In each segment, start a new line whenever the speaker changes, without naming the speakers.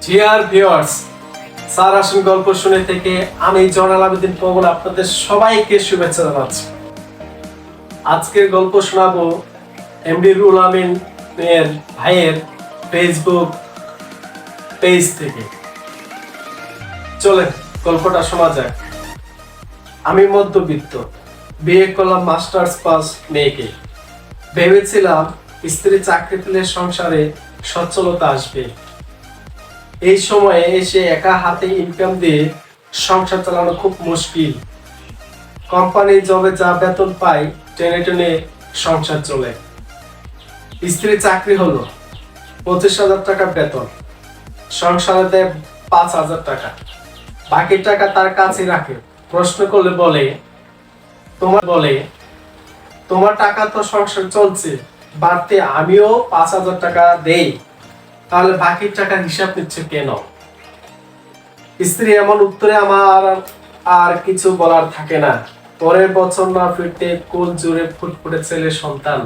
Dear viewers, sir আসুন গল্প শুনে থেকে আমি জয়নাল আবেদিন পবন আপনাদের সবাইকে শুভেচ্ছা জানাচ্ছি। আজকের গল্প শোনাবো এমডি রুহুল আমিন এর ভাইয়ের ফেসবুক পেজ থেকে। চলেন গল্পটা শোনা যায়। আমি মধ্যবিত্ত, বিয়ে করলাম মাস্টার্স পাস মেয়েকে। ভেবেছিলাম স্ত্রী চাকরি পেলে সংসারে সচ্ছলতা আসবে। এই সময়ে এসে একা হাতে ইনকাম দিয়ে সংসার চালানো খুব মুশকিল। কোম্পানির জবে যা বেতন পাই টেনে টেনে সংসার চলে। স্ত্রী চাকরি হলো, 25,000 টাকা বেতন, সংসারে দেয় 5,000 টাকা। বাকি টাকা তার কাছে রাখে। প্রশ্ন করলে বলে তোমার টাকা তো সংসার চলছে, বাড়তে আমিও 5,000 টাকা দেই, তাহলে বাকি টাকার হিসাব নিচ্ছে কেন? স্ত্রী এমন উত্তরে আমার আর কিছু বলার থাকে না। পরের বছর না ফিরতে কোল জুড়ে ফুটফুটে ছেলে সন্তান।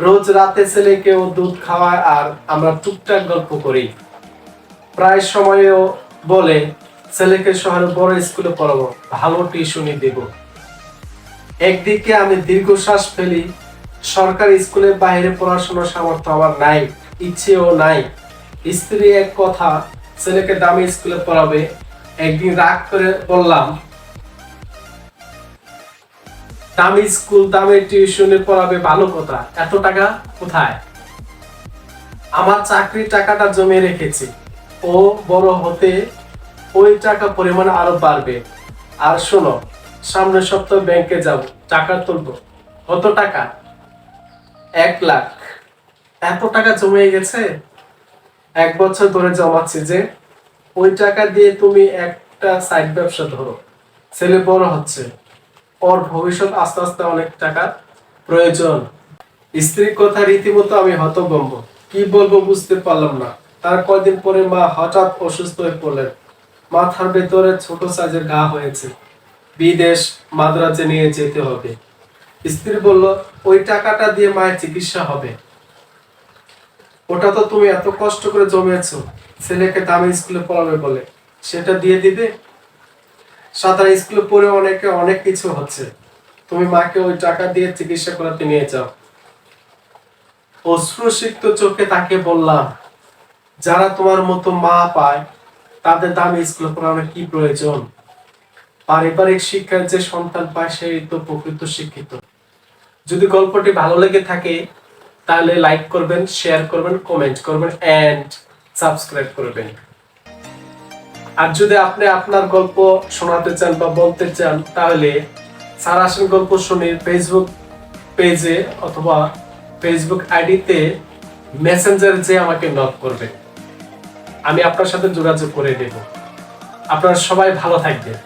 রোজ রাতে ছেলেকেও দুধ খাওয়ায় আর আমরা টুকটাক গল্প করি। প্রায় সময়ও বলে ছেলেকে শহরে বড় স্কুলে পড়াবো, ভালো টিউশনি দেব। একদিকে আমি দীর্ঘশ্বাস ফেলি, সরকারি স্কুলের বাইরে পড়াশোনার সামর্থ্য আমার নাই, ইচ্ছেও নাই। স্ত্রী এক কথা, ছেলেকে দামি স্কুলে পড়াবে। একদিন রাগ করে বললাম, দামি স্কুল দামি টিউশনে পড়াবে ভালো কথা, এত টাকা কোথায়? আমার চাকরির টাকাটা জমিয়ে রেখেছি, ও বড় হতে ওই টাকা পরিমাণ আরো বাড়বে। আর শোনো, সামনের সপ্তাহে ব্যাংকে যাব, টাকা তুলবো। কত টাকা? 1 লাখ। এত টাকা জমে গেছে? 1 বছর ধরে জমাচ্ছি যে। ওই টাকা দিয়ে তুমি একটা সাইড ব্যবসা ধরো। ছেলে বড় হচ্ছে, ওর ভবিষ্যৎ আস্তে আস্তে অনেক টাকার প্রয়োজন। স্ত্রীর কথা রীতিমতো আমি হতভম্ব, কি বলবো বুঝতে পারলাম না। তার কয়দিন পরে মা হঠাৎ অসুস্থ হয়ে পড়লেন। মাথার ভেতরে ছোট সাইজের ঘা হয়েছে, বিদেশ মাদ্রাজে নিয়ে যেতে হবে। স্ত্রী বলল, ওই টাকাটা দিয়ে মায়ের চিকিৎসা হবে। ওটা তো তুমি এত কষ্ট করে জমিয়েছো, ছেলেকে দামি স্কুলে পড়াবে বলে, সেটা দিয়ে দিবে? সাধারণ স্কুলে পড়ে অনেক কিছু হচ্ছে, তুমি মাকে ওই টাকা দিয়ে চিকিৎসা করাতে নিয়ে যাও। অশ্রুসিক্ত চোখে তাকে বললাম, যারা তোমার মতো মা পায় তাদের দামি স্কুলে পড়ানোর কি প্রয়োজন? পারিবারিক শিক্ষার যে সন্তান পায় সেই তো প্রকৃত শিক্ষিত। যদি গল্পটি ভালো লেগে থাকে তাহলে লাইক করবেন, শেয়ার করবেন, কমেন্ট করবেন এন্ড সাবস্ক্রাইব করবেন। আর যদি আপনি আপনার গল্প শোনাতে চান বা বলতে চান তাহলে স্যার আসেন গল্প শুনি ফেসবুক পেজে অথবা ফেসবুক আইডিতে মেসেঞ্জারে যে আমাকে নক করবেন, আমি আপনার সাথে যোগাযোগ করে দেব। আপনারা সবাই ভালো থাকবেন।